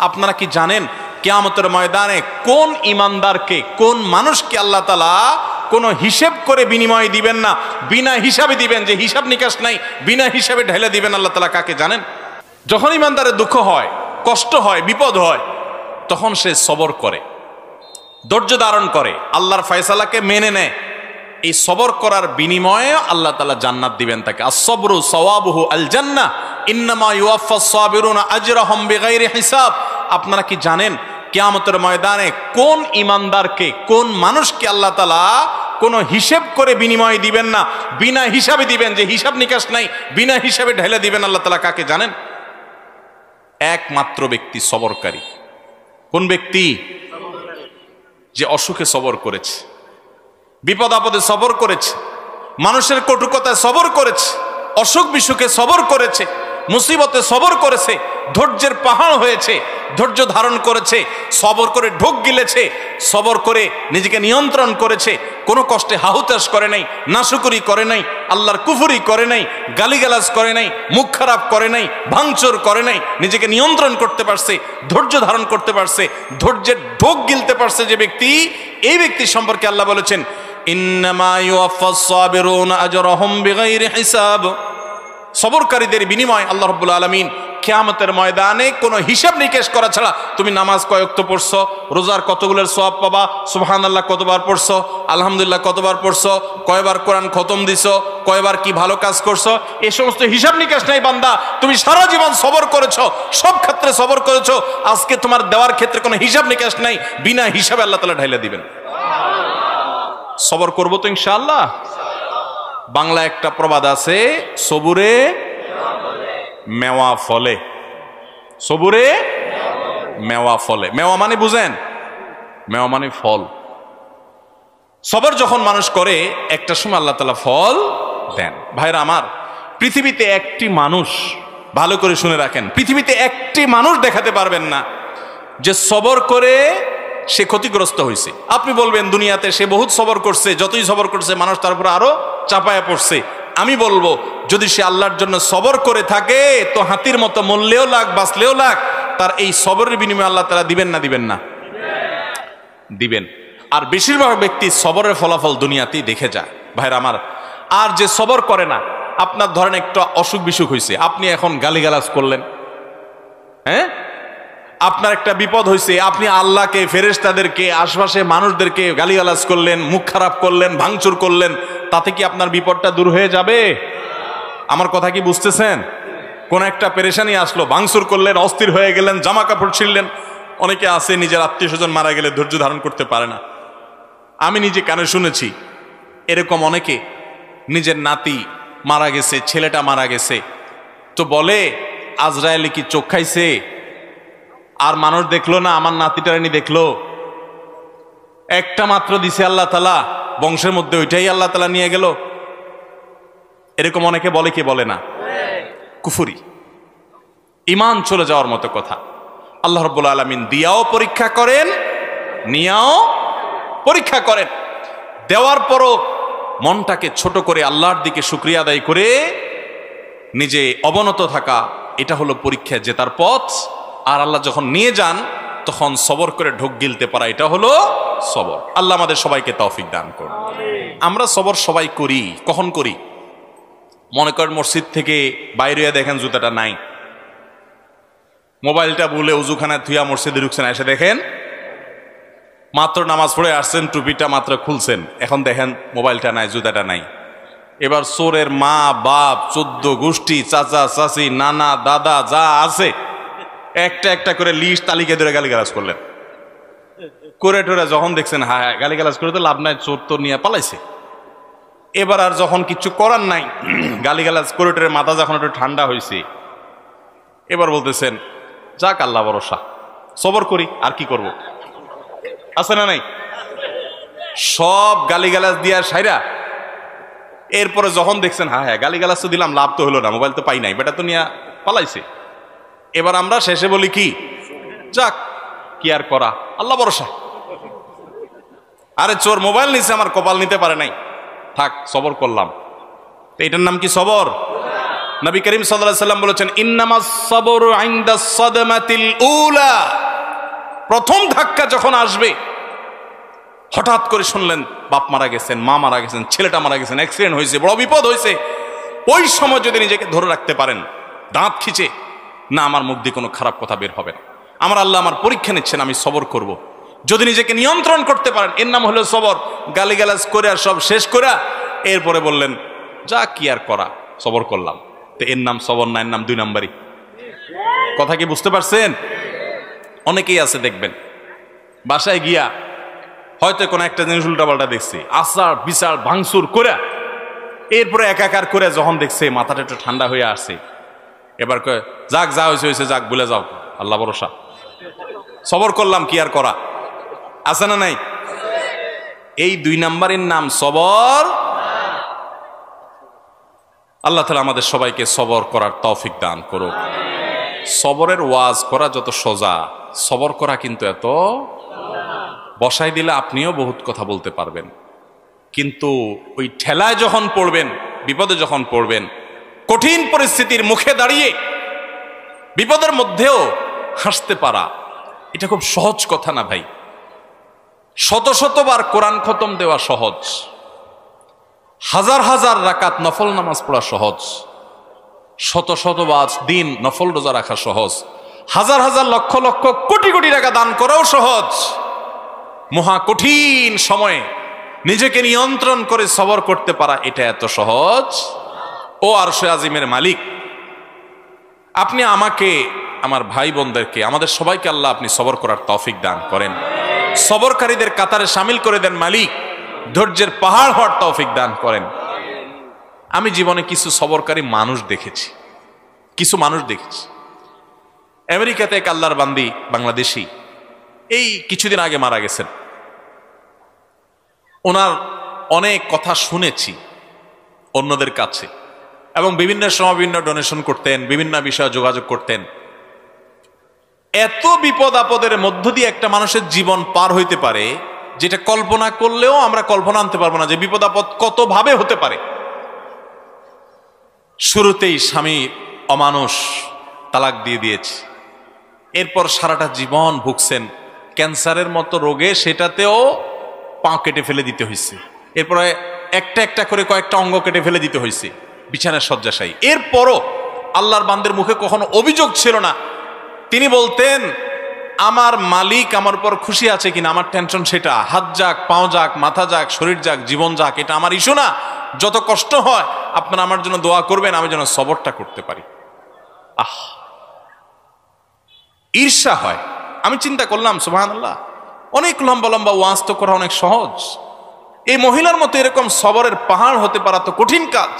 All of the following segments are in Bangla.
আপনারা কি জানেন কিয়ামতের ময়দানে কোন ইমানদারকে, কোন মানুষকে আল্লাহ তাআলা কোনো হিসেব করে বিনিময় দিবেন না, বিনা হিসাবে দিবেন, যে হিসাব নিকাশ নাই, বিনা হিসাবে ঢেলে দিবেন আল্লাহ তাআলা কাকে জানেন? যখন ইমানদারের দুঃখ হয়, কষ্ট হয়, বিপদ হয়, তখন সে সবর করে, ধৈর্য ধারণ করে, আল্লাহর ফয়সালাকে মেনে নেয়। এই সবর করার বিনিময়ে আল্লাহ তাআলা জান্নাত দিবেন তাকে। আস-সাবরু সাওয়াবুহু আল জান্নাহ ইন্নামা ইউওয়াফাস সাবিরুনা আজরাহুম বিগাইরি হিসাব। আপনারা কি জানেন কিয়ামতের ময়দানে কোন ইমানদারকে, কোন মানুষকে আল্লাহ তাআলা কোনো হিসেব করে বিনিময় দিবেন না, বিনা হিসাবে দিবেন, যে হিসাব নিকাশ নাই, বিনা হিসাবে ঢেলে দিবেন আল্লাহ তাআলা কাকে জানেন? একমাত্র ব্যক্তি সবরকারী। কোন ব্যক্তি? যে অসুখে সবর করেছে, বিপদ আপদে সবর করেছে, মানুষের কটুকতায় সবর করেছে, অসুখ বিসুখে সবর করেছে, মুসিবতে সবর করেছে, ধৈর্যের পাহাড় হয়েছে, ধৈর্য ধারণ করেছে, সবর করে ঢোক গিলেছে, সবর করে নিজেকে নিয়ন্ত্রণ করেছে, কোনো কষ্টে হাহুতাশ করে নাই, নাশুকুরি করে নাই, আল্লাহর কুফরি করে নাই, গালিগালাজ করে নাই, মুখ খারাপ করে নাই, ভাঙচুর করে নাই, নিজেকে নিয়ন্ত্রণ করতে পারছে, ধৈর্য ধারণ করতে পারছে, ধৈর্যের ঢোক গিলতে পারছে যে ব্যক্তি, এই ব্যক্তি সম্পর্কে আল্লাহ বলেছেন ইন্নামা ইউওয়াফাস সাবিরুনা আজরাহুম বিগাইরি হিসাব। সবরকারীদের বিনিময় আল্লাহ রাব্বুল আলামিন কিয়ামতের ময়দানে কোনো হিসাব নিকেশ করা ছাড়া, তুমি নামাজ কয় ওয়াক্ত পড়ছো, রোজার কতগুলোর সওয়াব পাবা, সুবহানাল্লাহ কতবার পড়ছো, আলহামদুলিল্লাহ কতবার পড়ছো, কয়বার কোরআন খতম দিছো, কয়বার কি ভালো কাজ করছো, এই সমস্ত হিসাব নিকেশ নাই বান্দা। তুমি সারা জীবন সবর করেছো, সব ক্ষেত্রে সবর করেছো, আজকে তোমার দেওয়ার ক্ষেত্রে কোনো হিসাব নিকেশ নাই, বিনা হিসাবে আল্লাহ তাআলা ঢাইলা দিবেন। সবর করবো তো ইনশাআল্লাহ। বাংলা একটা প্রবাদ আছে, সবুরে মেওয়া ফলে, সবুরে মেওয়া ফলে। মেওয়া মানে বুঝেন? মেওয়া মানে ফল। সবর যখন মানুষ করে একটা সময় আল্লাহ তাআলা ফল দেন। ভাইরা আমার, পৃথিবীতে একটি মানুষ, ভালো করে শুনে রাখেন, পৃথিবীতে একটি মানুষ দেখাতে পারবেন না যে সবর করে সে ক্ষতিগ্রস্ত হয়েছে। আপনি বলবেন দুনিয়াতে সে বহুত সবর করছে, যতই সবর করছে মানুষ তার উপর আরো চাপায়া পড়ছে। আমি বলবো যদি সে আল্লাহর জন্য সবর করে থাকে তো হাতির মতো মরলেও লাগ, বাঁচলেও লাগ, তার এই সবরের বিনিময়ে আল্লাহ তাআলা দিবেন না দিবেন না? দিবেন। আর বেশিরভাগ ব্যক্তি সবরের ফলাফল দুনিয়াতেই দেখে যায় ভাইরা আমার। আর যে সবর করে না, আপনার ধরেন একটা অসুখ বিসুখ হয়েছে, আপনি এখন গালিগালাজ করলেন, হ্যাঁ, আপনার একটা বিপদ হয়েছে, আপনি আল্লাহকে, ফেরেশতাদেরকে, আশপাশে মানুষদেরকে গালিগালাজ করলেন, মুখ খারাপ করলেন, ভাঙচুর করলেন, তাতে কি আপনার বিপদটা দূর হয়ে যাবে? আমার কথা কি বুঝতেছেন? কোন একটা পেরেশানি আসলো, ভাঙচুর করলেন, অস্থির হয়ে গেলেন, জামা কাপড় ছিঁড়লেন। অনেকে আছে নিজের আত্মীয় স্বজন মারা গেলে ধৈর্য ধারণ করতে পারে না। আমি নিজে কানে শুনেছি এরকম অনেকে, নিজের নাতি মারা গেছে, ছেলেটা মারা গেছে, তো বলে আজরায়েল কি চোখ খাইছে, আর মানুষ দেখলো না, আমার নাতিটারানি দেখলো, একটা মাত্র দিছে আল্লাহ তাআলা, বংশের মধ্যে ওইটাই আল্লাহ তাআলা নিয়ে গেল। এরকম অনেকে বলে, কি বলে না? কুফরি, ঈমান চলে যাওয়ার মতো কথা। আল্লাহ রাব্বুল আলামিন দিয়াও পরীক্ষা করেন, নিয়াও পরীক্ষা করেন। দেওয়ার পরও মনটাকে ছোট করে আল্লাহর দিকে শুকরিয়া আদায় করে নিজে অবনত থাকা, এটা হলো পরীক্ষা জেতার পথ। আর আল্লাহ যখন নিয়ে যান তখন সবর করে ঢোক গিলতে পারা, এটা হলো সবর। আল্লাহ আমাদের সবাইকে তৌফিক দান করুন। আমরা সবর সবাই করি। কখন করি? মনে করেন মসজিদ থেকে বাইরে দেখেন জুতাটা নাই, মোবাইলটা ভুলে উজুখানায় থুয়া মসজিদে ঢুকছেন, এসে দেখেন মাত্র নামাজ পড়ে আসছেন, টুপিটা মাত্র খুলছেন, এখন দেখেন মোবাইলটা নাই, জুতাটা নাই। এবার চোরের মা বাপ, 14 গোষ্ঠী, চাচা চাচি, নানা দাদা যা আছে একটা একটা করে লিস্ট তালিকা ধরে গালিগালাজ করলেন। করে টোরে যখন দেখছেন হ্যাঁ গালিগালাজ করে তো লাভ নাই, চোর তো নিয়ে পালাইছে। এবার আর যখন কিছু করার নাই, গালিগালাজ করে টোরে মাথা যখন একটু ঠান্ডা হয়েছে, এবার বলতেছেন যাক আল্লাহ ভরসা, সবর করি, আর কি করব, আছে না নাই? সব গালিগালাজ দিয়া সাইরা এরপরে যখন দেখছেন হ্যাঁ হ্যাঁ গালিগালাজ তো দিলাম, লাভ তো হলো না, মোবাইল তো পাই নাই, বেটা তো নিয়ে পালাইছে। এবার আমরা শেষে বলি কি, যাক কি আর করা, আল্লাহ ভরসা। আরে চোর মোবাইল নিছে, আমার কপাল নিতে পারে নাই, থাক সবর করলাম। এটার নাম কি সবর? নবী করিম সাল্লাল্লাহু আলাইহি ওয়াসাল্লাম বলেছেন ইন্নামাস সাবরু ইনদা সাদমাতিল উলা, প্রথম ধাক্কা যখন আসবে, হঠাৎ করে শুনলেন বাপ মারা গেছেন, মা মারা গেছেন, ছেলেটা মারা গেছেন, অ্যাক্সিডেন্ট হয়েছে, বড় বিপদ হয়েছে, ওই সময় যদি নিজেকে ধরে রাখতে পারেন দাঁত খিচে, না আমার মুখ দিয়ে কোনো খারাপ কথা বের হবে না, আমার আল্লাহ আমার পরীক্ষা নিচ্ছেন, আমি সবর করব, যদি নিজেকে নিয়ন্ত্রণ করতে পারেন, এর নাম হলো সবর। গালিগালাজ করে আর সব শেষ করে এরপরে বললেন যা কি আর করা, সবর করলাম, তো এর নাম সবর না, এর নাম দুই নাম্বারই। কথা কি বুঝতে পারছেন? অনেকেই আছে দেখবেন বাসায় গিয়া হয়তো কোনো একটা জিনিস উল্টাপাল্টা দেখছি, আচার বিচার ভাঙচুর করে এরপরে একাকার করে যখন দেখছে মাথাটা একটু ঠান্ডা হয়ে আসছে, এবার কয় যাক যা হয়েছে হয়েছে, যাক ভুলে যাও, আল্লাহ ভরসা, সবর করলাম, কি আর করা, আছে না নাই? এই দুই নাম্বারের নাম সবর। আল্লাহ তাআলা আমাদের সবাইকে সবর করার তৌফিক দান করুক। সবরের ওয়াজ করা যত সোজা, সবর করা কিন্তু এত, বসাই দিলে আপনিও বহুত কথা বলতে পারবেন, কিন্তু ওই ঠেলায় যখন পড়বেন, বিপদে যখন পড়বেন, কঠিন পরিস্থিতির মুখে দাঁড়িয়ে বিপদের মধ্যেও হাসতে পারা, এটা খুব সহজ কথা না ভাই। শত শতবার কোরআন খতম দেওয়া সহজ, হাজার হাজার রাকাত নফল নামাজ পড়া সহজ, শত শতবার দিন নফল রোজা রাখা সহজ, হাজার হাজার লক্ষ লক্ষ কোটি কোটি টাকা দান করাও সহজ। মহা কঠিন সময়ে নিজেকে নিয়ন্ত্রণ করে সবর করতে পারা, এটা এত সহজ। ও আরশে আজিমের মালিক, আপনি আমাকে, আমার ভাই বোনদেরকে, আমাদের সবাইকে আল্লাহ আপনি সবর করার তৌফিক দান করেন, সবরকারীদের কাতারে শামিল করে দেন মালিক, ধৈর্যের পাহাড় হওয়ার তৌফিক দান করেন। আমি জীবনে কিছু সবরকারী মানুষ দেখেছি, কিছু মানুষ দেখেছি। আমেরিকাতে এক আল্লাহর বান্দি বাংলাদেশি এই কিছুদিন আগে মারা গেছেন। ওনার অনেক কথা শুনেছি অন্যদের কাছে, এবং বিভিন্ন সময় বিভিন্ন ডোনেশন করতেন, বিভিন্ন বিষয়ে যোগাযোগ করতেন। এত বিপদ আপদের মধ্য দিয়ে একটা মানুষের জীবন পার হইতে পারে, যেটা কল্পনা করলেও আমরা কল্পনা আনতে পারবো না যে বিপদ আপদ কত ভাবে হতে পারে। শুরুতেই স্বামী অমানুষ, তালাক দিয়ে দিয়েছে, এরপর সারাটা জীবন ভুগছেন ক্যান্সারের মতো রোগে, সেটাতেও পা কেটে ফেলে দিতে হয়েছে, এরপরে একটা একটা করে কয়েকটা অঙ্গ কেটে ফেলে দিতে হয়েছে, বিছানার শয্যাশায়ী। এরপরও আল্লাহর বান্দের মুখে কখনো অভিযোগ ছিল না। তিনি বলতেন আমার মালিক আমার উপর খুশি আছে কিনা, আমার টেনশন সেটা, হাত যাক, পাও যাক, মাথা যাক, শরীর যাক, জীবন যাক, এটা আমার ইস্যু না। যত কষ্ট হয় আপনারা আমার জন্য দোয়া করবেন, আমি যেন সবরটা করতে পারি। ঈর্ষা হয়। আমি চিন্তা করলাম সুবহানাল্লাহ, অনেক লম্বা লম্বা ওয়াজ তো করা অনেক সহজ, এই মহিলার মতো এরকম সবরের পাহাড় হতে পারা তো কঠিন কাজ।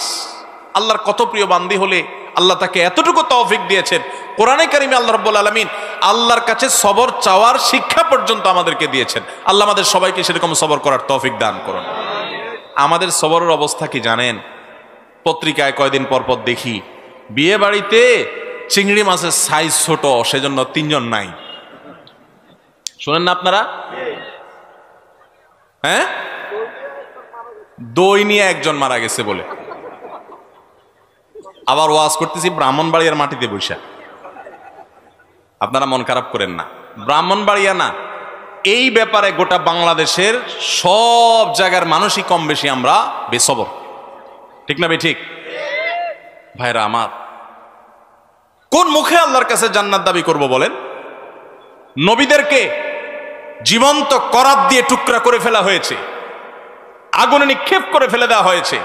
আল্লাহর কত প্রিয় বান্দি হলে আল্লাহ তাকে এতটুকু তৌফিক দিয়েছেন। কোরআনে কারিমে আল্লাহ রাব্বুল আলামিন আল্লাহর কাছে সবর চাওয়ার শিক্ষা পর্যন্ত আমাদেরকে দিয়েছেন। আল্লাহ আমাদের সবাইকে সেরকম সবর করার তৌফিক দান করুন। আমাদের সবরের অবস্থা কি জানেন? পত্রিকায় কয়দিন পর পর দেখি বিয়ে বাড়িতে চিংড়ি মাছের সাইজ ছোট, সেজন্য 3 জন নাই। শোনেন না আপনারা? হ্যাঁ, দই নিয়ে 1 জন মারা গেছে বলে। আবার ওয়াজ করতেছি ব্রাহ্মণবাড়িয়ার মাটিতে বৈশা। আপনারা মন খারাপ করেন না, ব্রাহ্মণবাড়িয়া না, এই ব্যাপারে গোটা বাংলাদেশের সব জায়গার মানুষই কম বেশি আমরা বেসবর, ঠিক না? ঠিক ভাইরা আমার, কোন মুখে আল্লাহর কাছে জান্নাত দাবি করব বলেন? নবীদেরকে জীবন্ত করাত দিয়ে টুকরা করে ফেলা হয়েছে, আগুনে নিক্ষেপ করে ফেলে দেওয়া হয়েছে,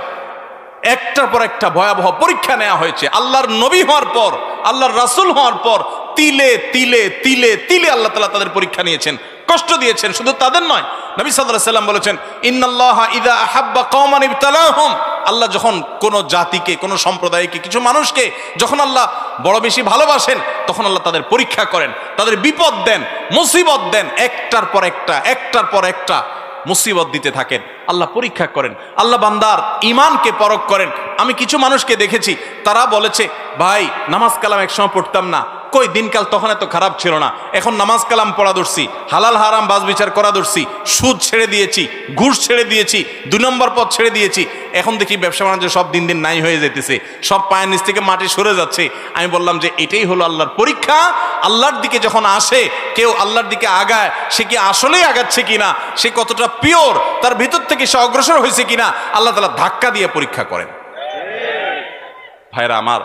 একটার পর একটা ভয়াবহ পরীক্ষা নেওয়া হয়েছে। আল্লাহর নবী হওয়ার পর, আল্লাহর রাসূল হওয়ার পর তিলে তিলে তিলে তিলে আল্লাহ তাআলা তাদের পরীক্ষা নিয়েছেন, কষ্ট দিয়েছেন। শুধু তাদের নয়, নবী সাল্লাল্লাহু আলাইহি ওয়াসাল্লাম বলেছেন ইন্নাল্লাহা ইযা আহাব্বা কওমান ইবতালাহুম, আল্লাহ যখন কোন জাতিকে, কোন সম্প্রদায়কে, কিছু মানুষকে যখন আল্লাহ বড় বেশি ভালোবাসেন, তখন আল্লাহ তাদের পরীক্ষা করেন, তাদের বিপদ দেন, মুসিবত দেন, একটার পর একটা, একটার পর একটা মুসিবত দিতে থাকেন, আল্লাহ পরীক্ষা করেন, আল্লাহ বান্দার ঈমানকে পরখ করেন। আমি কিছু মানুষকে দেখেছি, তারা বলেছে ভাই নামাজ কালাম একসময় পড়তাম না, কই দিনকাল তখন এত খারাপ ছিল না, এখন নামাজ কালাম পড়া ধরছি, হালাল হারাম বাজ বিচার করা ধরছি, সুদ ছেড়ে দিয়েছি, ঘুষ ছেড়ে দিয়েছি, 2 নম্বর পথ ছেড়ে দিয়েছি, এখন দেখি ব্যবসা বাণিজ্য সব দিন দিন নাই হয়ে যেতেছে, সব পায়ের নিচ থেকে মাটি সরে যাচ্ছে। আমি বললাম যে এটাই হলো আল্লাহর পরীক্ষা। আল্লাহর দিকে যখন আসে কেউ, আল্লাহর দিকে আগায়, সে কি আসলেই আগাচ্ছে কিনা, সে কতটা পিওর, তার ভিতর থেকে সে অগ্রসর হয়েছে কিনা, আল্লাহ তাআলা ধাক্কা দিয়ে পরীক্ষা করেন। ভাইরা আমার,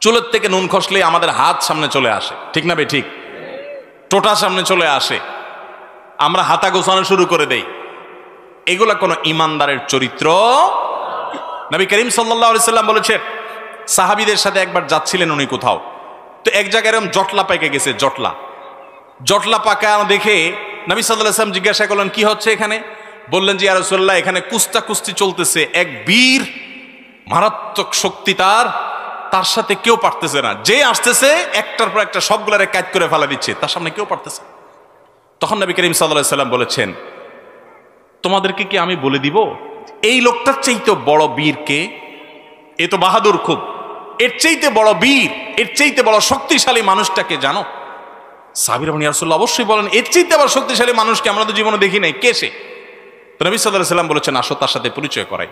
চুলের থেকে নুন খসলে আমাদের হাত সামনে চলে আসে, ঠিক না বে ঠিক? টোটা সামনে চলে আসে, আমরা হাতা গোছানো শুরু করে দেই। এগুলা কোনো ইমানদারের চরিত্র। নবী করিম সাল্লাল্লাহু আলাইহি সাল্লাম বলেছে, সাহাবীদের সাথে একবার যাচ্ছিলেন উনি কোথাও, তো এক জায়গায় এরকম জটলা পেকে গেছে, জটলা পাকা দেখে নবী সাল্লাল্লাহু আলাইহি সাল্লাম জিজ্ঞাসা করলেন, কি হচ্ছে এখানে? বললেন যে ইয়া রাসূলুল্লাহ, এখানে কুস্তি চলতেছে, এক বীর, মারাত্মক শক্তি তার সাথে কেউ পারতেছে না, যে আসতেছে একটার পর একটা সবগুলারে কাজ করে ফেলা দিচ্ছে, তার সামনে কেউ পারতেছে। তখন নবী করিম সাল্লাল্লাহু আলাইহি সাল্লাম বলেছেন, তোমাদেরকে কি আমি বলে দিব এই লোকটার চাইতে বড় বীর কে? এ তো বাহাদুর খুব, এর চাইতে বড় বীর, এর চাইতে বড় শক্তিশালী মানুষটাকে জানো? সাহাবীরা বলেন, ইয়া রাসূলুল্লাহ, অবশ্যই বলেন, এর চাইতে আবার শক্তিশালী মানুষকে আমরা তো জীবনে দেখি নাই, কে সে? তো নবী সাল্লাল্লাহু আলাইহি সাল্লাম বলেছেন, আসো তার সাথে পরিচয় করাই।